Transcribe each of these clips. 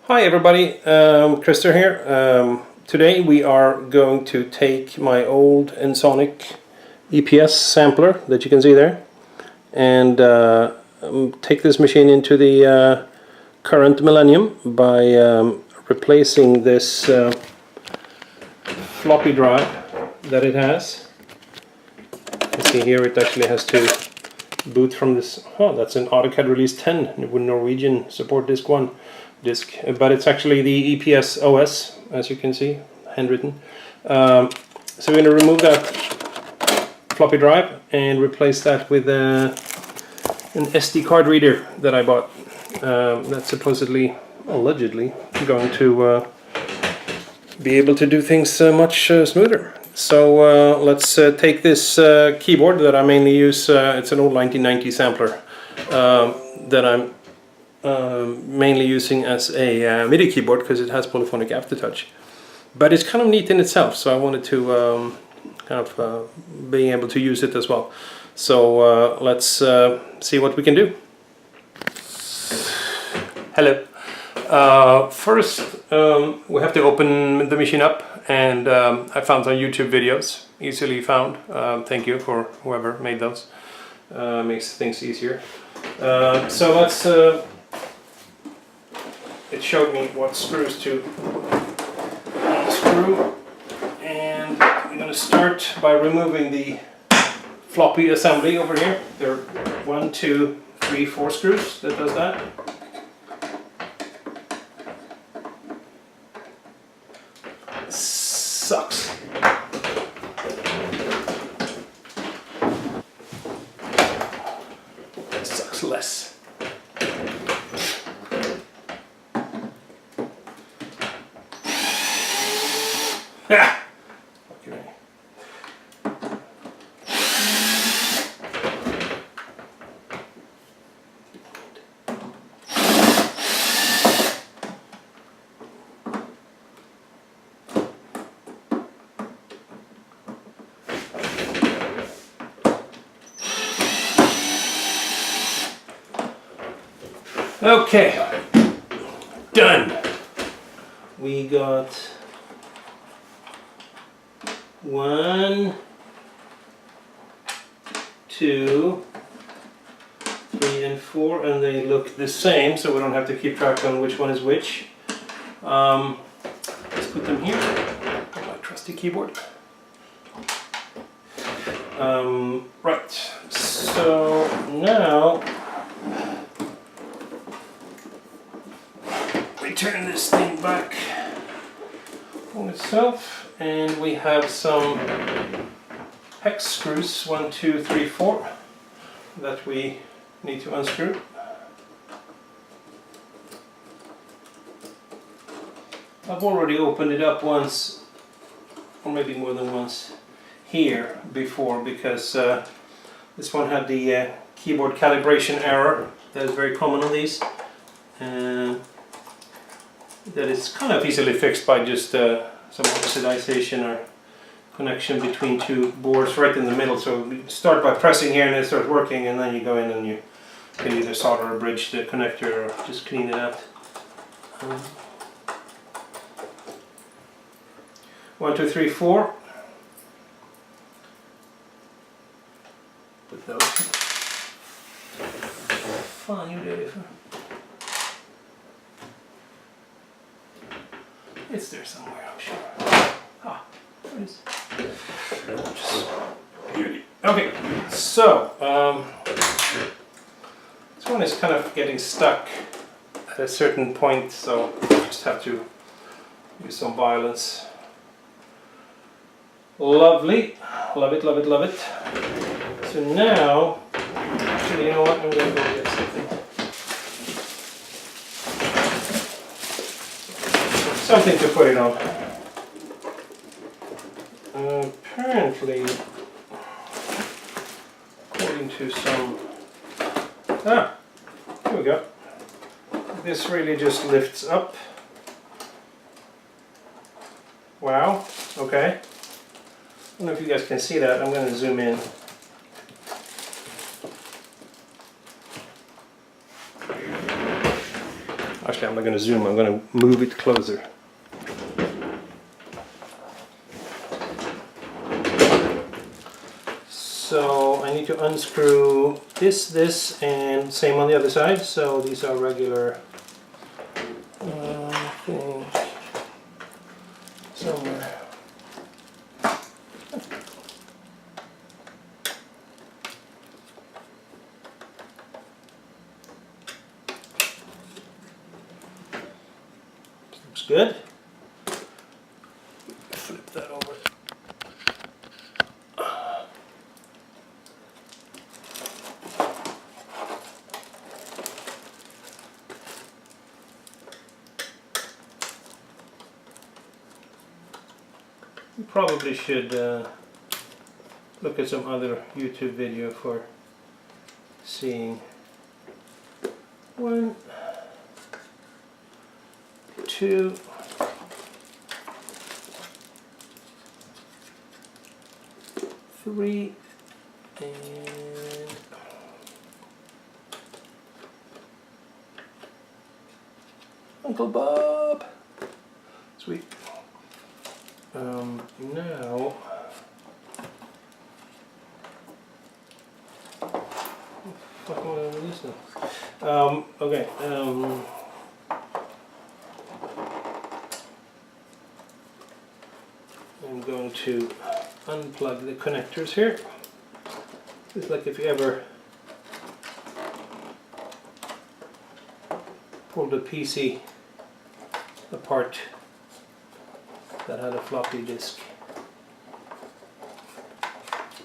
Hi everybody, Krister here. Today we are going to take my old Ensoniq EPS sampler that you can see there and take this machine into the current millennium by replacing this floppy drive that it has. You can see here it actually has to boot from this. Oh, that's an AutoCAD release 10 with Norwegian support disk 1 disk, but it's actually the EPS OS, as you can see, handwritten. So we're going to remove that floppy drive and replace that with an SD card reader that I bought. That's supposedly, allegedly, going to be able to do things much smoother. So let's take this keyboard that I mainly use. It's an old 1990 sampler that I'm mainly using as a MIDI keyboard because it has polyphonic aftertouch. But it's kind of neat in itself, so I wanted to being able to use it as well. So let's see what we can do. Hello. First we have to open the machine up, and I found some YouTube videos, easily found. Thank you for whoever made those. Makes things easier. So let's it showed me what screws to unscrew, and I'm going to start by removing the floppy assembly over here. There are 1, 2, 3, 4 screws that does that. Sucks. That sucks less. Ha! Okay. Okay, done. We got 1, 2, 3, and 4, and they look the same, so we don't have to keep track on which one is which. Let's put them here on my trusty keyboard. Right, so now we turn this thing back on itself, and we have some hex screws, 1, 2, 3, 4, that we need to unscrew. I've already opened it up once, or maybe more than once, here before, because this one had the keyboard calibration error that is very common on these. That is kind of easily fixed by just some oxidization or connection between two boards right in the middle. So you start by pressing here and it starts working, and then you go in and you can either solder or bridge the connector or just clean it out. 1, 2, 3, 4. Put those. Fan gjorde jag det för? It's there somewhere, I'm sure. Ah, there it is. Just beauty. Okay, so this one is kind of getting stuck at a certain point, so you just have to use some violence. Lovely, love it, love it, love it. So now, actually, you know what? I'm going to go get something. Something to put it on. Apparently, according to some... here we go. This really just lifts up. Wow, okay. I don't know if you guys can see that. I'm going to zoom in. Actually, I'm not going to zoom, I'm going to move it closer. So I need to unscrew this, and same on the other side. So these are regular, I think, somewhere. Looks good. Flip that over. You probably should look at some other YouTube video for seeing 1, 2, 3, and Uncle Bob. Sweet. Now, fuck am I gonna release now? Okay. I'm going to unplug the connectors here. It's like if you ever pulled a PC apart that had a floppy disk.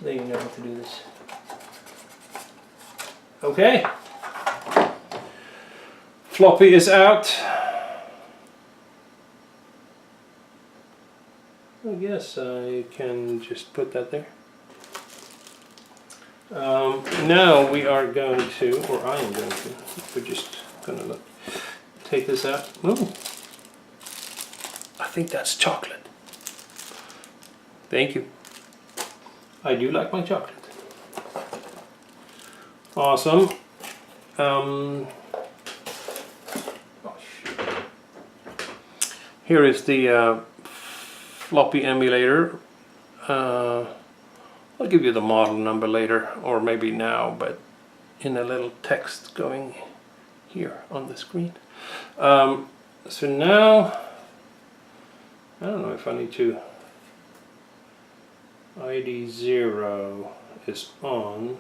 Then you know how to do this. Okay. Floppy is out. I guess I can just put that there. Now we are going to, or I am going to, we're just going to look, take this out. Ooh. I think that's chocolate. Thank you. I do like my chocolate. Awesome. Here is the Floppy Emulator. I'll give you the model number later, or maybe now, but in a little text going here on the screen. So now, I don't know if I need to. ID 0 is on.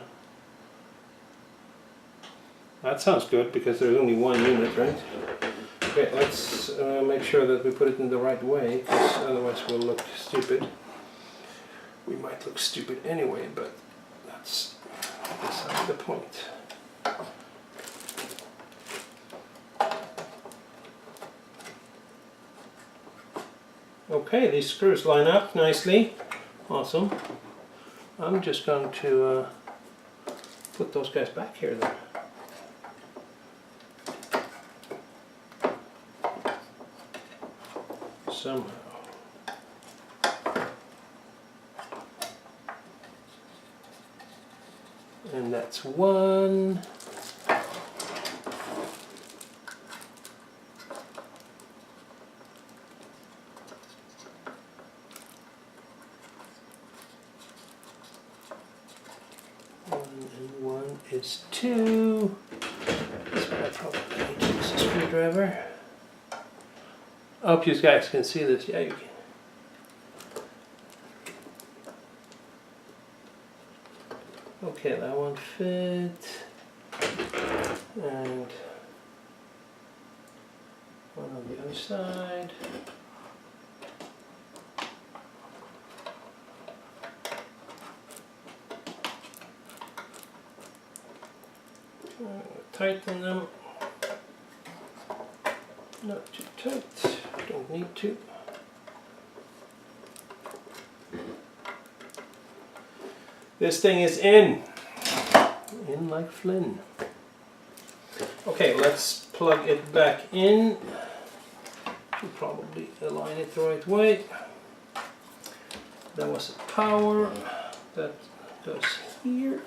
That sounds good because there's only one unit, right? Okay, let's make sure that we put it in the right way, because otherwise we'll look stupid. We might look stupid anyway, but that's beside the point. Okay, these screws line up nicely. Awesome. I'm just going to put those guys back here then. Somehow. And that's one. And one is two. This one I probably need to use a screwdriver. I hope you guys can see this. Yeah, you can. Okay, that one fit. And one on the other side. Tighten them. Not too tight. Don't need to. This thing is in like Flynn. Okay, let's plug it back in. Should probably align it the right way. That was a power that goes here.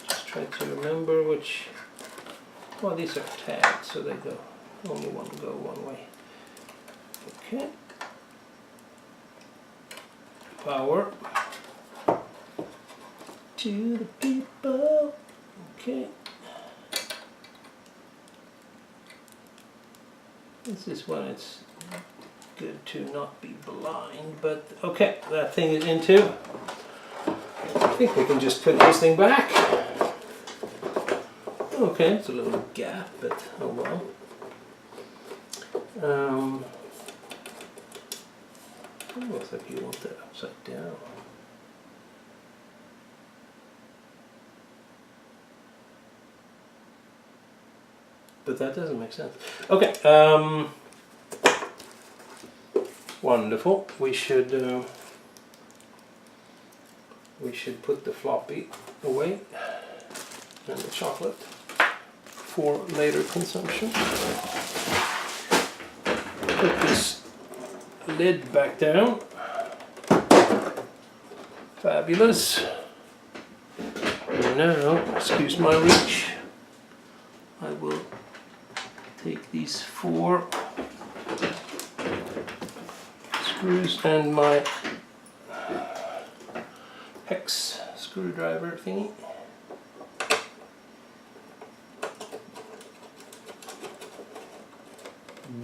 Just try to remember which Well, these are tagged, so they go only one go one way. Okay. Power to the people. Okay. This is when it's good to not be blind, but okay, that thing is into. I think we can just put this thing back. Okay, it's a little gap, but oh well. It looks like you want that upside down. But that doesn't make sense. Okay, wonderful. We should put the floppy away and the chocolate for later consumption. Put this lid back down. Fabulous. And now, excuse my reach, I will take these 4 screws and my hex screwdriver thingy.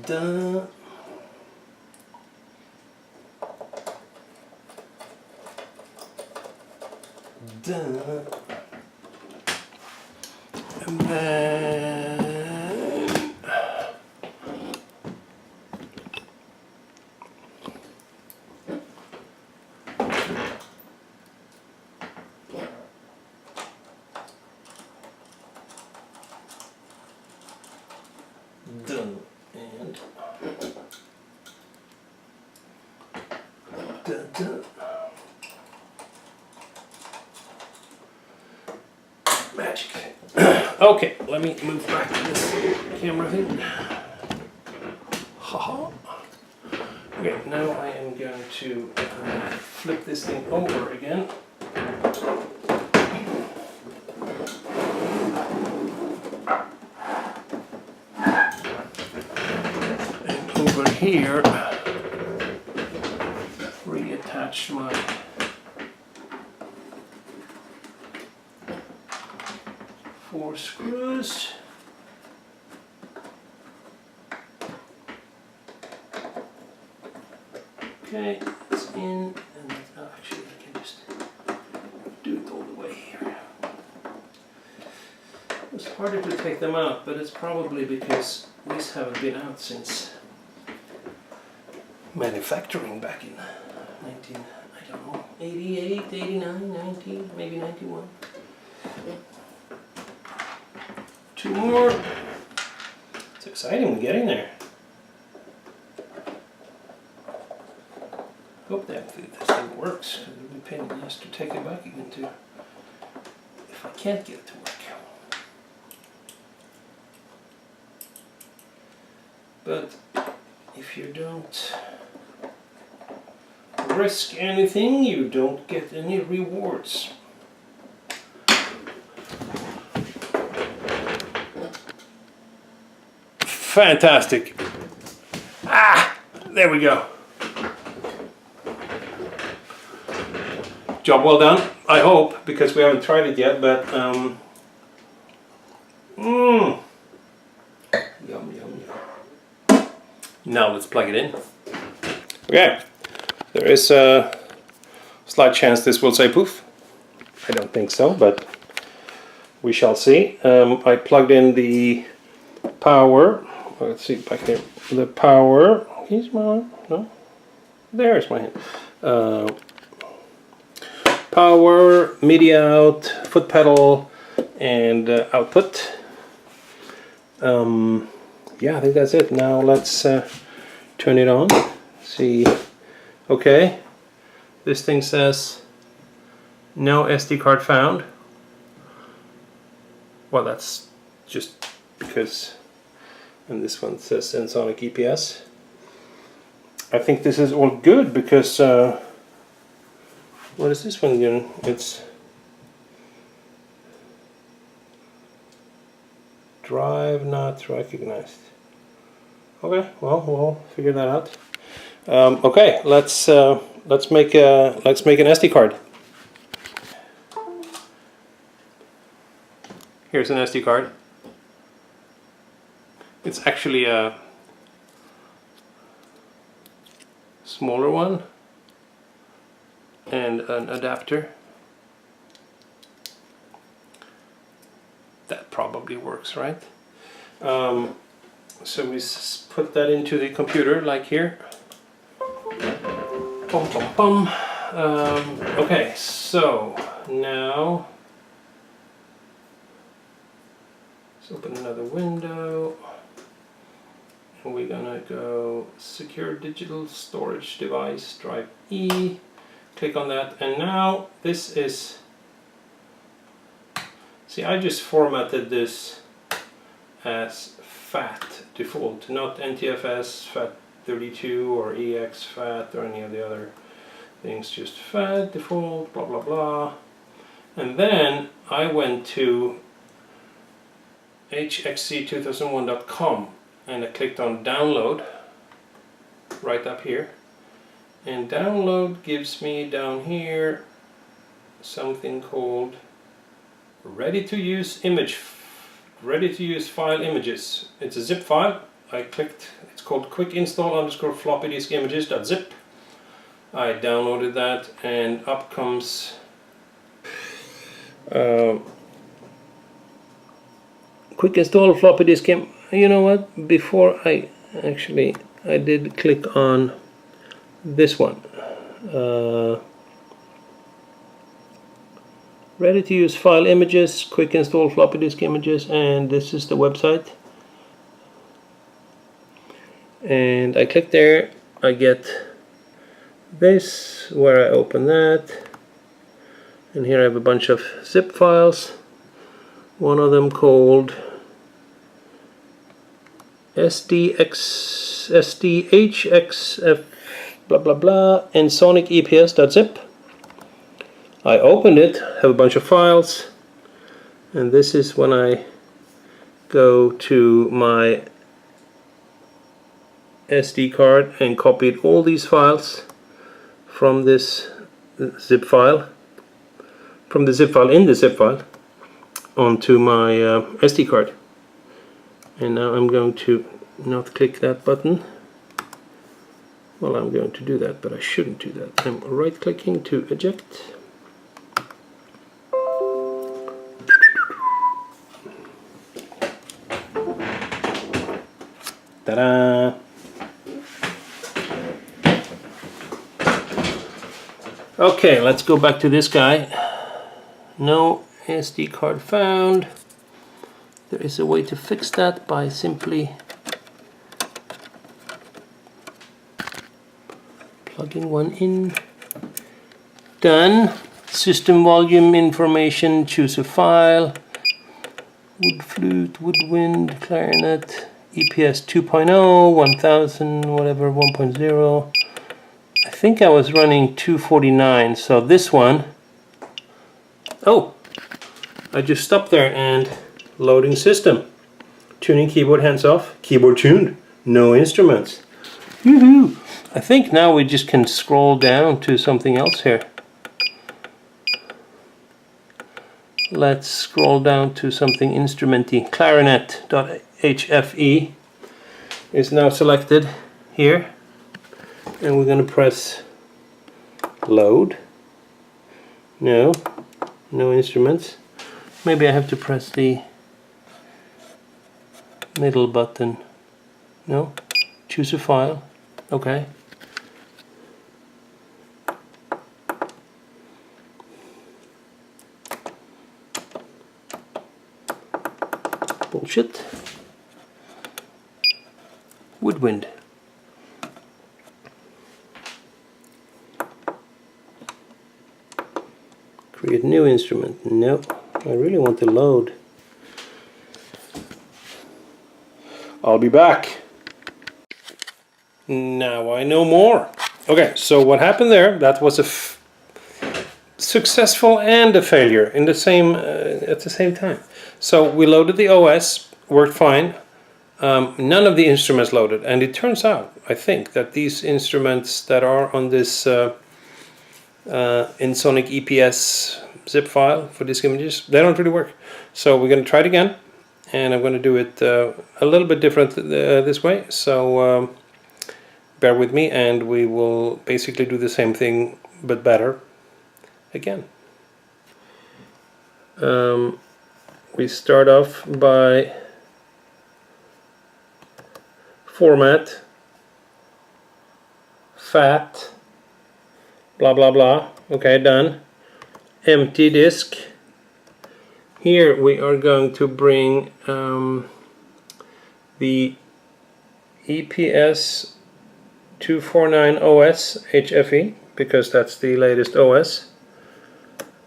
Done. Done. And then done. And done, done. Magic. Okay, let me move back to this camera thing. Haha. Okay, now I am going to flip this thing over again. And over here, reattach my four screws. Okay, it's in, and actually I can just do it all the way here. It's harder to take them out, but it's probably because these haven't been out since manufacturing back in 88, 89, 90, maybe 91. 2 more. It's exciting, we're getting there. Hope that this thing works. It would be a pain in the ass to take it back again too, if I can't get it to work. But if you don't risk anything, you don't get any rewards. Fantastic. Ah, there we go. Job well done, I hope, because we haven't tried it yet, but yum, yum, yum. Now let's plug it in. Okay, there is a slight chance this will say poof. I don't think so, but we shall see. I plugged in the power. Let's see back there. The power. Here's my one. No, there's my hand. Power, MIDI out, foot pedal, and output. Yeah, I think that's it. Now let's turn it on. See. Okay. This thing says no SD card found. Well, that's just because. And this one says Ensoniq EPS. I think this is all good because what is this one again? It's Drive not recognized. Okay, well, we'll figure that out. Okay, let's make an SD card. Here's an SD card. It's actually a smaller one and an adapter. That probably works, right? So we put that into the computer, like here. Bum, bum, bum. Okay, so now let's open another window. And we're gonna go secure digital storage device, drive E. Click on that, and now this is. See, I just formatted this as FAT default, not NTFS, FAT32 or EX FAT or any of the other things, just FAT default, blah blah blah. And then I went to HxC2001.com and I clicked on download right up here. And download gives me down here something called ready to use file images. It's a zip file. I clicked, it's called quick install _ floppy disk images.zip. I downloaded that, and up comes quick install floppy disk. You know what? Before I did click on this one. Ready to use file images, quick install floppy disk images, and this is the website. And I click there, I get this, where I open that, and here I have a bunch of zip files. One of them called SDHXF blah blah blah Ensoniq EPS.zip. I opened it, have a bunch of files, and this is when I go to my SD card and copied all these files from this zip file, from the zip file in the zip file, onto my SD card. And now I'm going to not click that button. Well, I'm going to do that, but I shouldn't do that. I'm right clicking to eject. Ta-da! Okay, let's go back to this guy. No SD card found. There is a way to fix that by simply plugging one in. Done. System volume information, choose a file. Wood flute, woodwind, clarinet, EPS 2.0, 1000, whatever, 1.0. I think I was running 249, so this one. Oh, I just stopped there and loading system. Tuning keyboard hands off, keyboard tuned, no instruments. Woohoo! I think now we just can scroll down to something else here. Let's scroll down to something instrumenty. Clarinet.hfe is now selected here, and we're going to press load. No instruments. Maybe I have to press the middle button. No, choose a file. Okay. Bullshit. Woodwind. Create new instrument. No, I really want to load. I'll be back. Now I know more. Okay, so what happened there? That was a successful and a failure in the same at the same time. So we loaded the OS worked fine. None of the instruments loaded, and it turns out, I think, that these instruments that are on this Ensoniq EPS zip file for disk images, they don't really work. So we're going to try it again, and I'm going to do it a little bit different this way. So bear with me, and we will basically do the same thing but better again. We start off by format, fat, blah blah blah. Okay, done. Empty disk. Here we are going to bring the EPS 249 OS HFE, because that's the latest OS,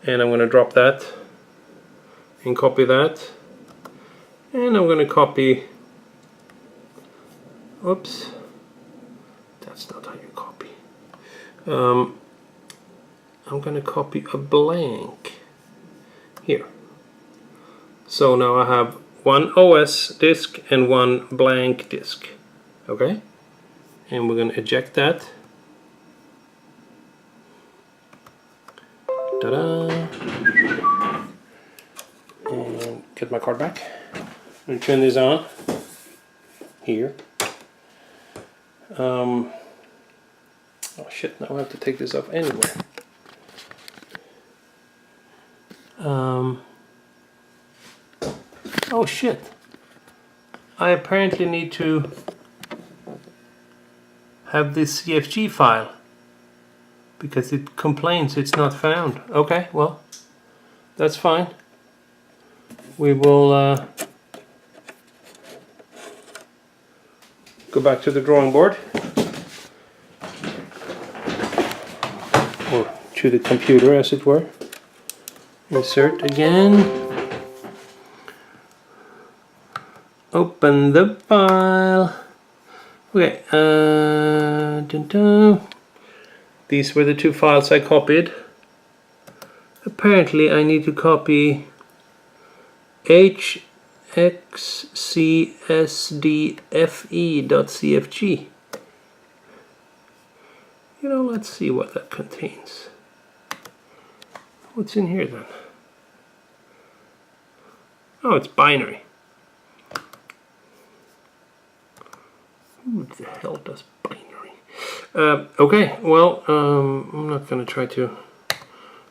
and I'm going to drop that and copy that, and I'm going to copy, oops, that's not how you copy. I'm going to copy a blank here. So now I have one OS disk and one blank disk. Okay, and we're going to eject that. Ta-da! And get my card back. I'm going to turn this on here. Oh shit, now I have to take this off anywhere. Oh shit, I apparently need to have this CFG file because it complains it's not found. Okay, well, that's fine. We will go back to the drawing board, or to the computer as it were. Insert again. Open the file. Okay, dun -dun. These were the two files I copied. Apparently I need to copy HxCSDFE.cfg. You know, let's see what that contains. What's in here then? Oh, it's binary. Who the hell does binary? Okay, well, I'm not going to try to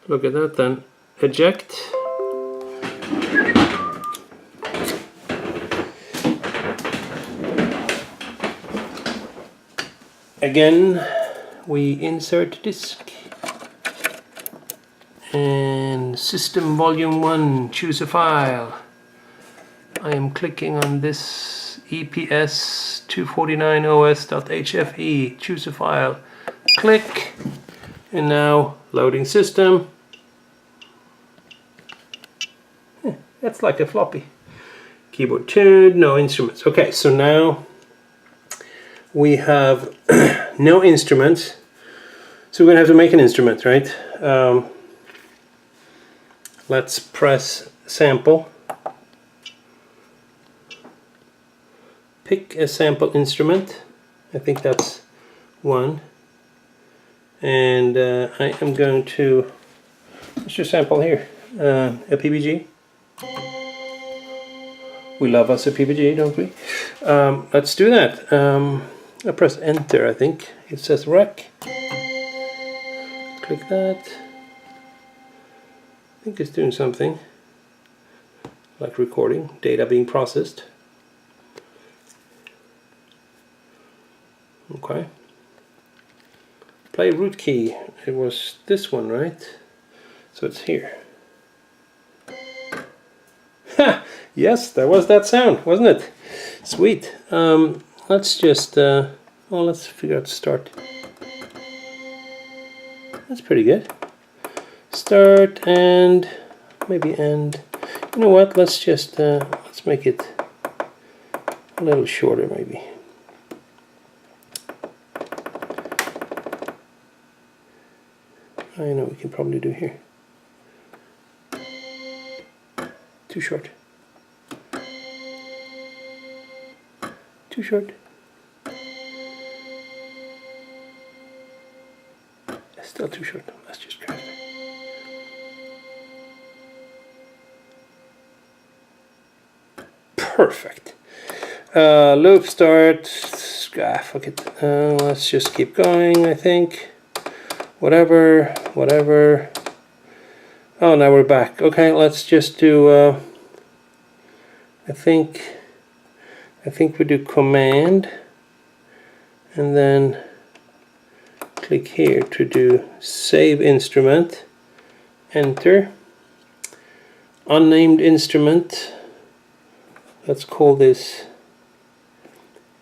look at that then. Eject. Again, we insert disk. And system volume 1, choose a file. I am clicking on this EPS 249 OS.hfe, choose a file, click, and now loading system. That's like a floppy. Keyboard tuned, no instruments. Okay, so now we have no instruments, so we're gonna have to make an instrument, right? Let's press sample. Pick a sample instrument. I think that's one. And I am going to, let's just sample here, a PBG. We love us a PBG, don't we? Let's do that. I press enter, I think. It says rec. Click that. I think it's doing something like recording, data being processed. Okay. Play root key. It was this one, right? So it's here. Ha! Yes, that was that sound, wasn't it? Sweet. Let's just well, let's figure out start. That's pretty good. Start and maybe end. You know what? Let's just let's make it a little shorter, maybe. I know we can probably do here. Too short. Too short. Still too short. Let's just try it. Perfect. Loop start. Fuck it. Let's just keep going, I think. Whatever. Oh, now we're back. Okay, let's just do. I think we do command, and then click here to do save instrument. Enter. Unnamed instrument. Let's call this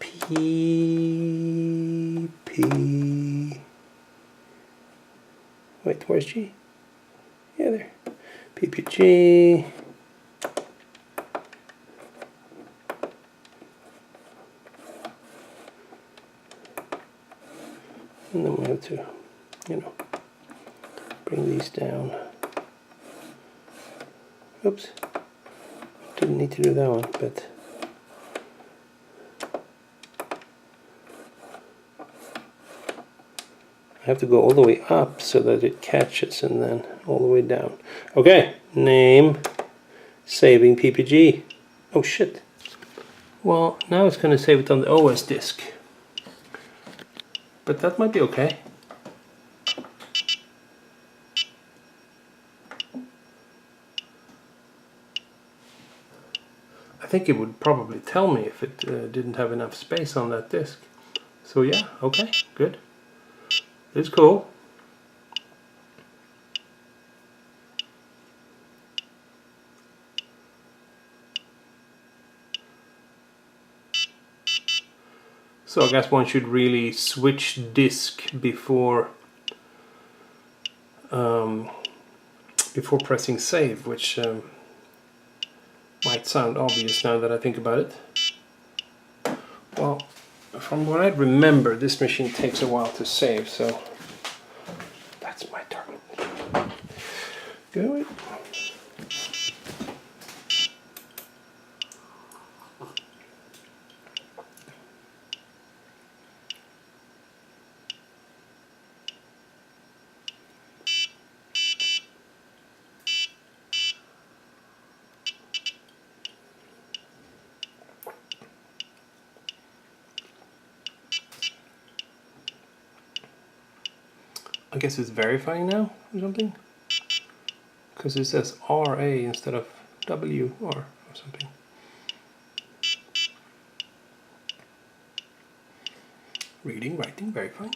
PP. Wait, where's G? Yeah, there. PPG. And then we have to, bring these down. Oops. Didn't need to do that one, but I have to go all the way up so that it catches, and then all the way down. Okay, name, saving PPG. Oh shit. Well, now it's going to save it on the OS disk. But that might be okay. I think it would probably tell me if it didn't have enough space on that disk. So yeah, okay, good. It's cool. So I guess one should really switch disk before pressing save, which might sound obvious now that I think about it. Well, from what I remember, this machine takes a while to save, so that's my target. Good. I guess it's verifying now or something, because it says RA instead of WR or something. Reading, writing, verifying.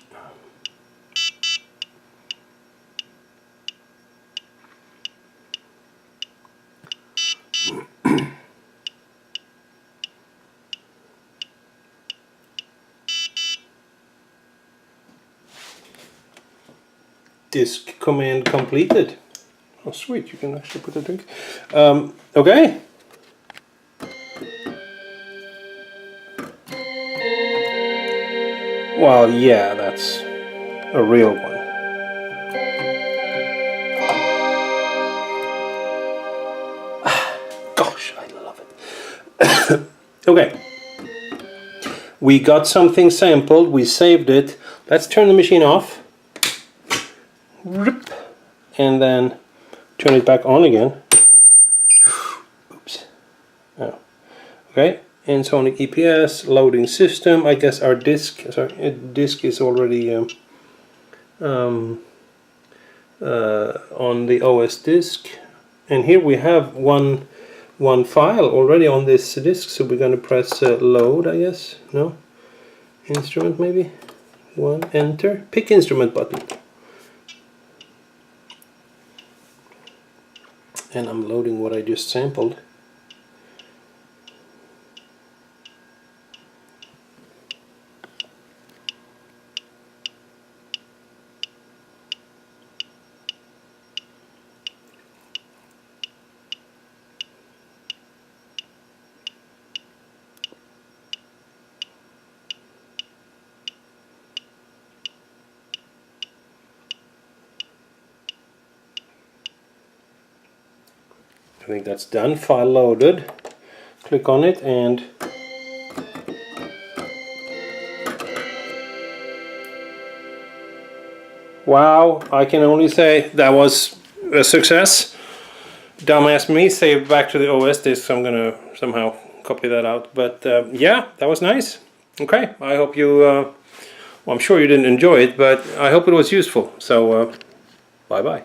Disk command completed. Oh sweet, you can actually put a drink. Okay. Well, yeah, that's a real one. Gosh, I love it. Okay. We got something sampled, we saved it. Let's turn the machine off. And then turn it back on again. Oops. Oh. Okay. Ensoniq EPS, loading system. I guess our disk is already on the OS disk. And here we have one file already on this disk, so we're going to press load, I guess. No? Instrument maybe? One, enter. Pick instrument button. And I'm loading what I just sampled. I think that's done. File loaded. Click on it and Wow, I can only say that was a success. Dumbass me, save back to the OS disk, so I'm gonna somehow copy that out. But yeah, that was nice. Okay, I hope you, well, I'm sure you didn't enjoy it, but I hope it was useful. So, bye-bye.